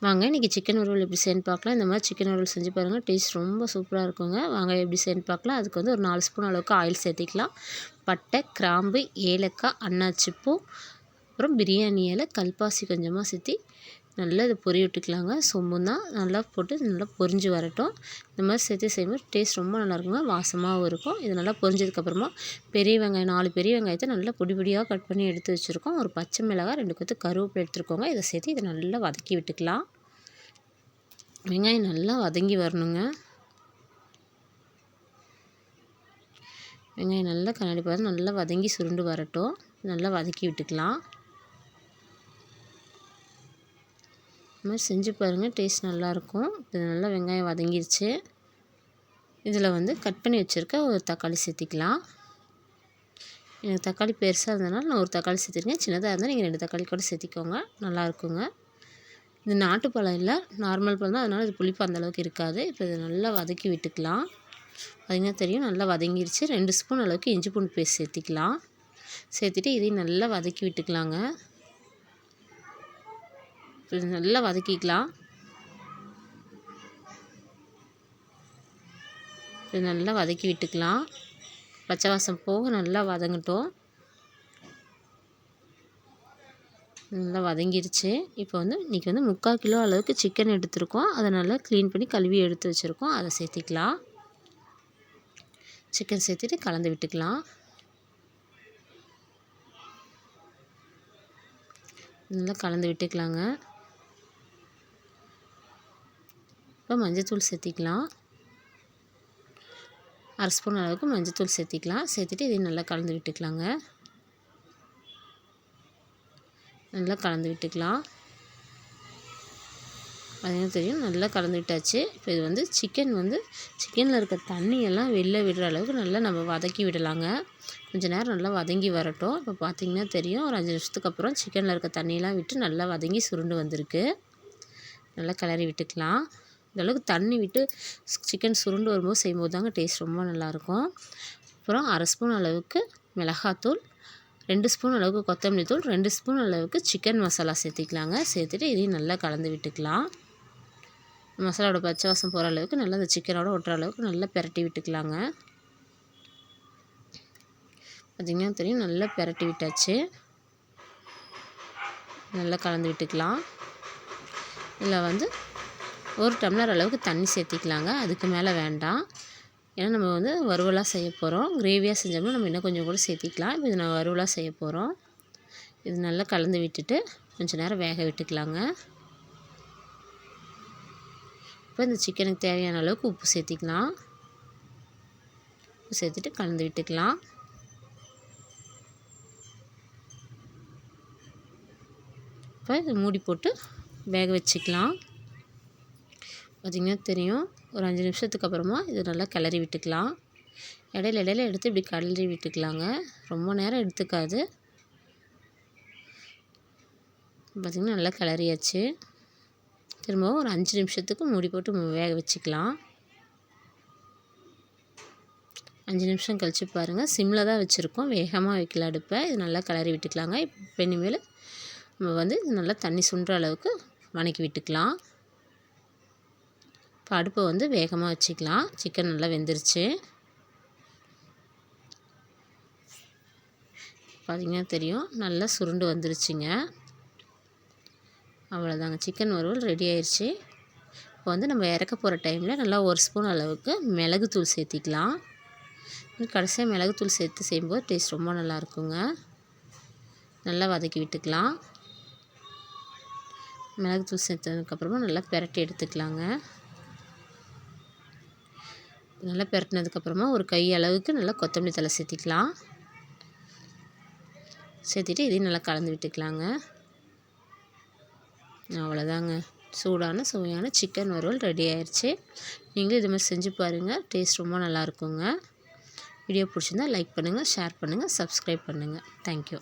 வாங்க இன்றைக்கி சிக்கன் வறுவல் எப்படி செய்யணும்னு பார்க்கலாம். இந்த மாதிரி சிக்கன் வறுவல் செஞ்சு பாருங்கள், டேஸ்ட் ரொம்ப சூப்பராக இருக்குங்க. வாங்க எப்படி செய்யணும்னு பார்க்கலாம். அதுக்கு வந்து ஒரு 4 ஸ்பூன் அளவுக்கு ஆயில் சேர்த்திக்கலாம். பட்டை, கிராம்பு, ஏலக்காய், அன்னாச்சிப்பூ, அப்புறம் பிரியாணி இலை, கல்பாசி கொஞ்சமாக சேர்த்தி நல்லா இதை பொரி விட்டுக்கலாங்க. சொம்பும் தான், நல்லா போட்டு நல்லா பொரிஞ்சு வரட்டும். இந்த மாதிரி சேர்த்து செய்யும்போது டேஸ்ட் ரொம்ப நல்லாயிருக்குங்க, வாசமாகவும் இருக்கும். இது நல்லா பொரிஞ்சதுக்கப்புறமா பெரிய வெங்காயம் 4 பெரிய வெங்காயத்தை நல்லா பொடி பொடியாக கட் பண்ணி எடுத்து வச்சுருக்கோம். ஒரு பச்சை மிளகாய், 2 கொத்து கருவேப்பிலை எடுத்துருக்கோங்க. இதை சேர்த்து இதை நல்லா வதக்கி விட்டுக்கலாம். வெங்காயம் நல்லா வதங்கி வரணுங்க. வெங்காயம் நல்லா கண்ணாடி பார்த்து நல்லா வதங்கி சுருண்டு வரட்டும். நல்லா வதக்கி விட்டுக்கலாம். இந்த மாதிரி செஞ்சு பாருங்கள், டேஸ்ட் நல்லாயிருக்கும். இது நல்லா வெங்காயம் வதங்கிருச்சு. இதில் வந்து கட் பண்ணி வச்சுருக்க ஒரு தக்காளி சேர்த்திக்கலாம். எனக்கு தக்காளி பெருசாக இருந்ததுனால நான் ஒரு தக்காளி சேர்த்திருக்கேன். சின்னதாக இருந்தால் நீங்கள் 2 தக்காளி கூட சேர்த்திக்கோங்க, நல்லாயிருக்குங்க. இது நாட்டுப்பழம் இல்லை, நார்மல் பழம் தான், அதனால் இது புளிப்பு அந்தளவுக்கு இருக்காது. இப்போ இதை நல்லா வதக்கி விட்டுக்கலாம். பார்த்திங்கன்னா தெரியும், நல்லா வதங்கிருச்சு. 2 ஸ்பூன் அளவுக்கு இஞ்சி பூண்டு பேஸ்ட் சேர்த்திக்கலாம். சேர்த்துட்டு இதையும் நல்லா வதக்கி விட்டுக்கலாங்க. இது நல்லா வதக்கிக்கலாம். இது நல்லா வதக்கி விட்டுக்கலாம். பச்சை வாசம் போக நல்லா வதங்கட்டும். நல்லா வதங்கிருச்சு. இப்போ வந்து இன்றைக்கி வந்து 3/4 கிலோ அளவுக்கு சிக்கன் எடுத்துருக்கோம். அதை நல்லா க்ளீன் பண்ணி கழுவி எடுத்து வச்சுருக்கோம். அதை சேர்த்திக்கலாம். சிக்கன் சேர்த்துட்டு கலந்து விட்டுக்கலாம். நல்லா கலந்து விட்டுக்கலாங்க. இப்போ மஞ்சத்தூள் சேர்த்திக்கலாம். 1/2 ஸ்பூன் அளவுக்கு மஞ்சத்தூள் சேர்த்திக்கலாம். சேர்த்துட்டு இதையும் நல்லா கலந்து விட்டுக்கலாங்க. நல்லா கலந்து விட்டுக்கலாம். அதுவும் தெரியும், நல்லா கலந்து விட்டாச்சு. இப்போ இது வந்து சிக்கனில் இருக்க தண்ணியெல்லாம் வெளில விடுற அளவுக்கு நல்லா நம்ம வதக்கி விடலாங்க. கொஞ்சம் நேரம் நல்லா வதங்கி வரட்டும். இப்போ பார்த்திங்கன்னா தெரியும், ஒரு 5 நிமிஷத்துக்கு அப்புறம் சிக்கனில் இருக்க தண்ணியெலாம் விட்டு நல்லா வதங்கி சுருண்டு வந்திருக்கு. நல்லா கிளறி விட்டுக்கலாம். இந்தளவுக்கு தண்ணி விட்டு சிக்கன் சுருண்டு வரும்போது செய்யும்போது தாங்க டேஸ்ட் ரொம்ப நல்லாயிருக்கும். அப்புறம் 1/2 ஸ்பூன் அளவுக்கு மிளகாத்தூள், 2 ஸ்பூன் அளவுக்கு கொத்தமல்லி தூள், 2 ஸ்பூன் அளவுக்கு சிக்கன் மசாலா சேர்த்திக்கலாங்க. சேர்த்துட்டு இதையும் நல்லா கலந்து விட்டுக்கலாம். மசாலாவோட பச்சை வாசம் போகிற அளவுக்கு நல்லா இந்த சிக்கனோட ஒட்டுற அளவுக்கு நல்லா பிரட்டி விட்டுக்கலாங்க. பார்த்திங்கன்னா தெரியும், நல்லா பிரட்டி விட்டாச்சு. நல்லா கலந்து விட்டுக்கலாம். இதில் வந்து 1 டம்ளர் அளவுக்கு தண்ணி சேர்த்திக்கலாங்க. அதுக்கு மேலே வேண்டாம். ஏன்னா நம்ம வந்து வறுவலாக செய்ய போகிறோம். கிரேவியாக செஞ்சோம்னா நம்ம இன்னும் கொஞ்சம் கூட சேர்த்திக்கலாம். இப்போ இது நான் வறுவலாக செய்ய போகிறோம். இது நல்லா கலந்து விட்டுட்டு கொஞ்சம் நேரம் வேக விட்டுக்கலாங்க. இப்போ இந்த சிக்கனுக்கு தேவையான அளவுக்கு உப்பு சேர்த்திக்கலாம். உப்பு சேர்த்துட்டு கலந்து விட்டுக்கலாம். இப்போ இது மூடி போட்டு வேக வச்சுக்கலாம். பார்த்திங்கன்னா தெரியும், ஒரு 5 நிமிஷத்துக்கு அப்புறமா இது நல்லா கிளறி விட்டுக்கலாம். இடையில எடுத்து இப்படி கிளறி விட்டுக்கலாங்க. ரொம்ப நேரம் எடுத்துக்காது. பார்த்திங்கன்னா நல்லா கிளறியாச்சு. திரும்பவும் ஒரு 5 நிமிஷத்துக்கு மூடி போட்டு வேக வச்சுக்கலாம். 5 நிமிஷம் கழித்து பாருங்கள், சிம்மில் தான் வச்சுருக்கோம், வேகமாக வைக்கல அடுப்பை. இது நல்லா கிளறி விட்டுக்கலாங்க. இப்போ இனிமேல் நம்ம வந்து இது நல்லா தண்ணி சுண்டுற அளவுக்கு வதக்கி விட்டுக்கலாம். இப்போ அடுப்பை வந்து வேகமாக வச்சுக்கலாம். சிக்கன் நல்லா வெந்துருச்சு. பார்த்திங்கன்னா தெரியும், நல்லா சுருண்டு வந்துருச்சுங்க. அவ்வளோதாங்க, சிக்கன் வறுவல் ரெடி ஆயிடுச்சு. இப்போ வந்து நம்ம இறக்க போகிற டைமில் நல்லா 1 ஸ்பூன் அளவுக்கு மிளகுத்தூள் சேர்த்திக்கலாம். கடைசியாக மிளகுத்தூள் சேர்த்து செய்யும்போது டேஸ்ட் ரொம்ப நல்லாயிருக்குங்க. நல்லா வதக்கி விட்டுக்கலாம். மிளகுத்தூள் சேர்த்ததுக்கப்புறமா நல்லா பிரட்டி எடுத்துக்கலாங்க. நல்லா பிரட்டினதுக்கப்புறமா ஒரு கை அளவுக்கு நல்லா கொத்தமல்லி தழை சேர்த்திக்கலாம். சேர்த்திட்டு இதையும் நல்லா கலந்து விட்டுக்கலாங்க. அவ்வளோதாங்க, சூடான சுவையான சிக்கன் வறுவல் ரெடி ஆயிடுச்சு. நீங்களும் இது மாதிரி செஞ்சு பாருங்கள், டேஸ்ட் ரொம்ப நல்லாயிருக்குங்க. வீடியோ பிடிச்சிருந்தால் லைக் பண்ணுங்கள், ஷேர் பண்ணுங்கள், சப்ஸ்கிரைப் பண்ணுங்கள். தேங்க்யூ.